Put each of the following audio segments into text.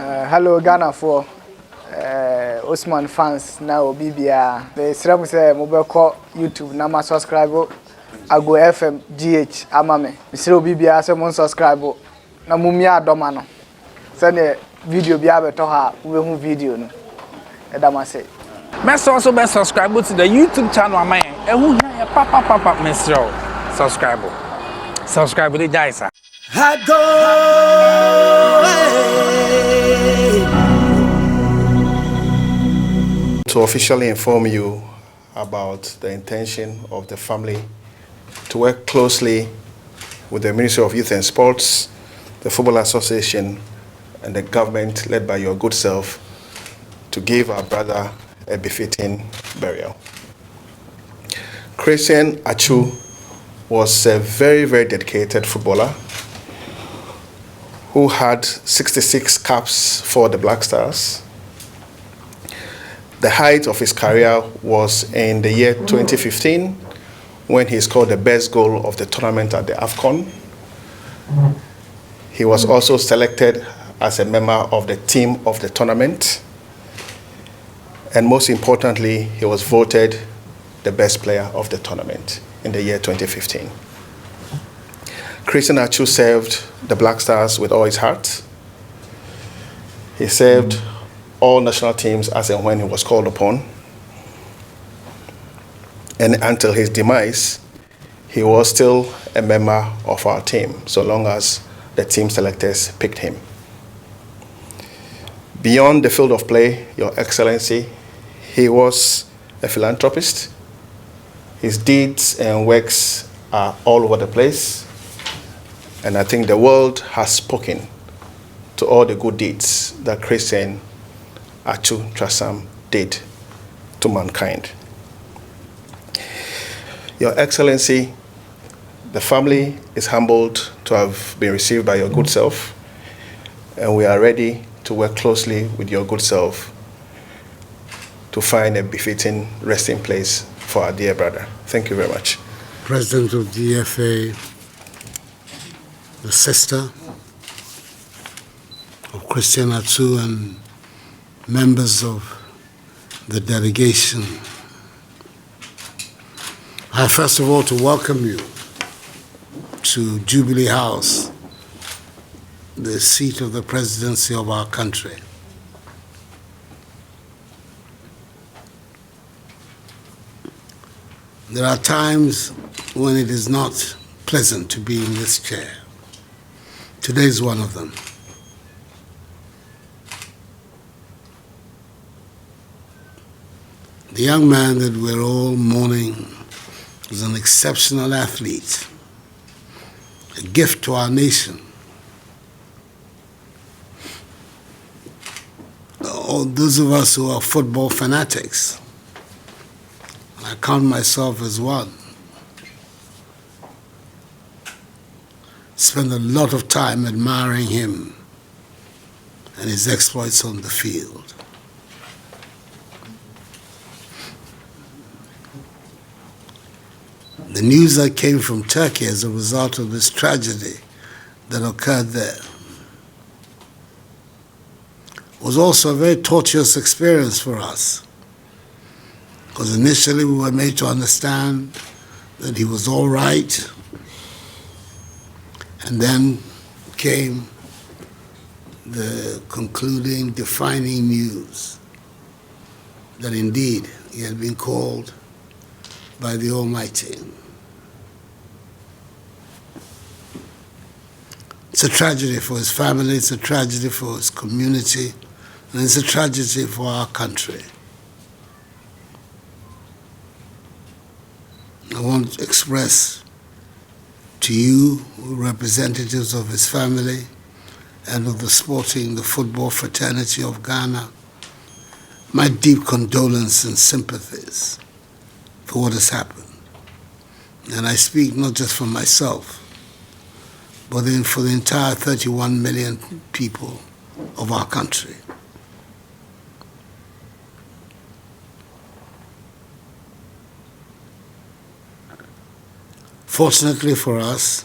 Hello Ghana for Osman fans now BBA. The Sram say mobile call YouTube na subscribe AGOO FM GH amame. Misiro BBA say mon subscribe na mumia adoma no. Say video bia beto ha we hu video no. Edama say. Must also be subscribe to the YouTube channel of mine. And who here papa Mr. Subscribe to the guys. To officially inform you about the intention of the family to work closely with the Ministry of Youth and Sports, the Football Association, and the government led by your good self to give our brother a befitting burial. President Atsu was a very, very dedicated footballer who had 66 caps for the Black Stars. The height of his career was in the year 2015 when he scored the best goal of the tournament at the AFCON. He was also selected as a member of the team of the tournament. And most importantly, he was voted the best player of the tournament in the year 2015. President Atsu served the Black Stars with all his heart. He served all national teams as and when he was called upon. And until his demise, he was still a member of our team, so long as the team selectors picked him. Beyond the field of play, Your Excellency, he was a philanthropist. His deeds and works are all over the place. And I think the world has spoken to all the good deeds that President Atsu Trasam did to mankind. Your Excellency, the family is humbled to have been received by your good self, and we are ready to work closely with your good self to find a befitting resting place for our dear brother. Thank you very much. President of the FA, the sister of President Atsu, and members of the delegation. I first of all to welcome you to Jubilee House, the seat of the presidency of our country. There are times when it is not pleasant to be in this chair. Today is one of them. The young man that we're all mourning is an exceptional athlete, a gift to our nation. All those of us who are football fanatics, and I count myself as one, spend a lot of time admiring him and his exploits on the field. The news that came from Turkey as a result of this tragedy that occurred there was also a very tortuous experience for us, because initially we were made to understand that he was all right, and then came the concluding, defining news that indeed he had been called by the Almighty. It's a tragedy for his family, it's a tragedy for his community, and it's a tragedy for our country. I want to express to you, representatives of his family and of the football fraternity of Ghana, my deep condolence and sympathies for what has happened. And I speak not just for myself, but then for the entire 31 million people of our country. Fortunately for us,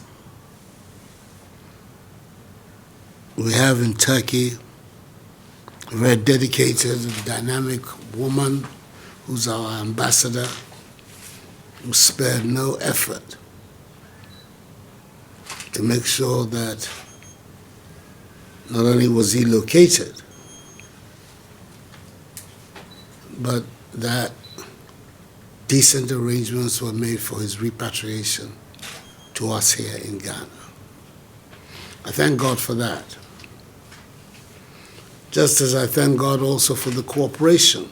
we have in Turkey a very dedicated and dynamic woman who's our ambassador, who spared no effort to make sure that not only was he located, but that decent arrangements were made for his repatriation to us here in Ghana. I thank God for that. Just as I thank God also for the cooperation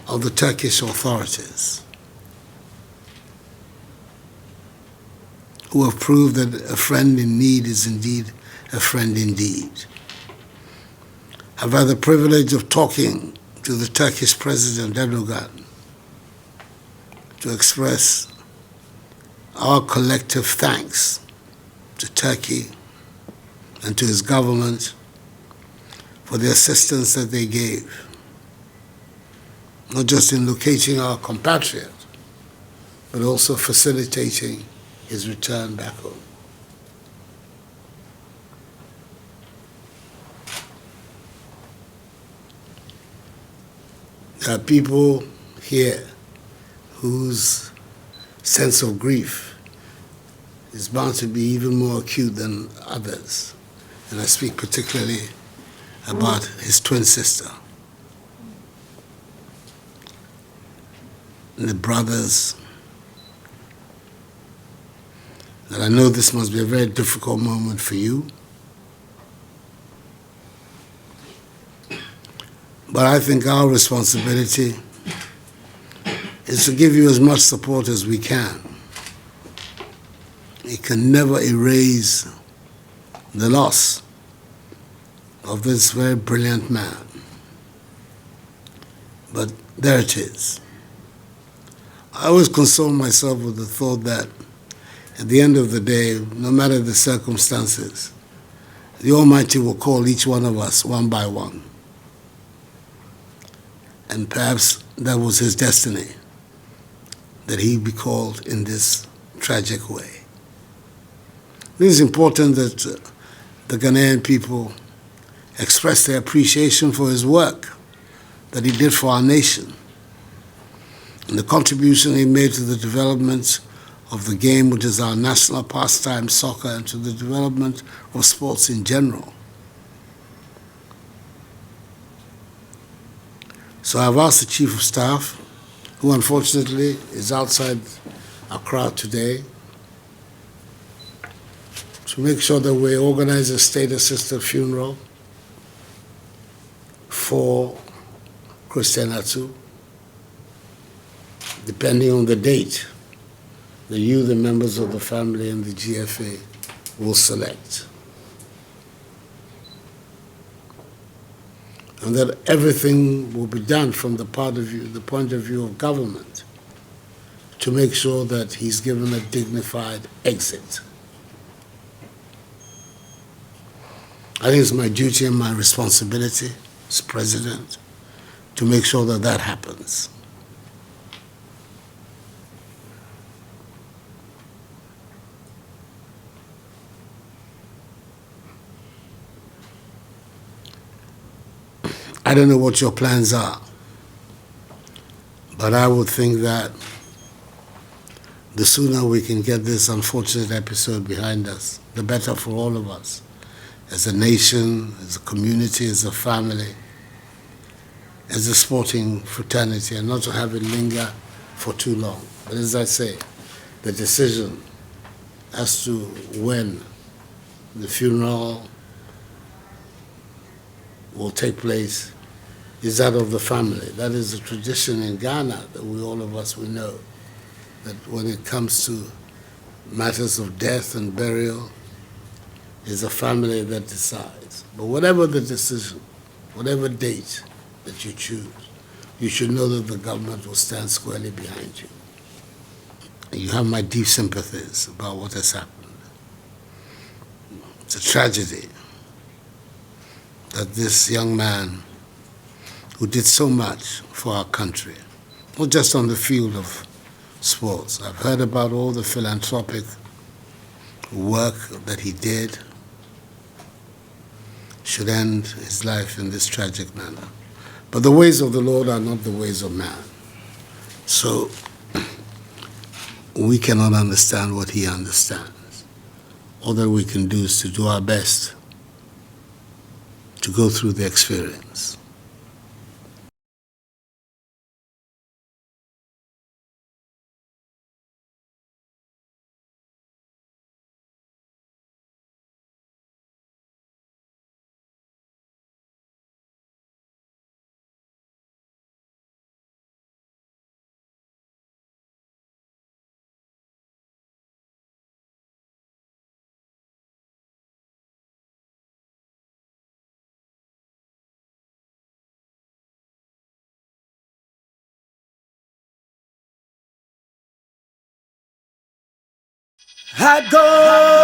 of the Turkish authorities, who have proved that a friend in need is indeed a friend indeed. I've had the privilege of talking to the Turkish President Erdogan to express our collective thanks to Turkey and to his government for the assistance that they gave, not just in locating our compatriot, but also facilitating his return back home. There are people here whose sense of grief is bound to be even more acute than others. And I speak particularly about his twin sister. And the brothers. And I know this must be a very difficult moment for you. But I think our responsibility is to give you as much support as we can. It can never erase the loss of this very brilliant man. But there it is. I always console myself with the thought that at the end of the day, no matter the circumstances, the Almighty will call each one of us one by one. And perhaps that was his destiny, that he be called in this tragic way. It is important that the Ghanaian people express their appreciation for his work that he did for our nation and the contribution he made to the development of the game, which is our national pastime, soccer, and to the development of sports in general. So I've asked the Chief of Staff, who unfortunately is outside Accra today, to make sure that we organize a state-assisted funeral for Christian Atsu, depending on the date that you, the members of the family, and the GFA will select. And that everything will be done from the point of view of government to make sure that he's given a dignified exit. I think it's my duty and my responsibility as president to make sure that that happens. I don't know what your plans are, but I would think that the sooner we can get this unfortunate episode behind us, the better for all of us, as a nation, as a community, as a family, as a sporting fraternity, and not to have it linger for too long. But as I say, the decision as to when the funeral will take place is that of the family. That is a tradition in Ghana that all of us know, that when it comes to matters of death and burial, it's a family that decides. But whatever the decision, whatever date that you choose, you should know that the government will stand squarely behind you. And you have my deep sympathies about what has happened. It's a tragedy that this young man who did so much for our country, not just on the field of sports. I've heard about all the philanthropic work that he did, should end his life in this tragic manner. But the ways of the Lord are not the ways of man. So we cannot understand what he understands. All that we can do is to do our best to go through the experience. AGOO.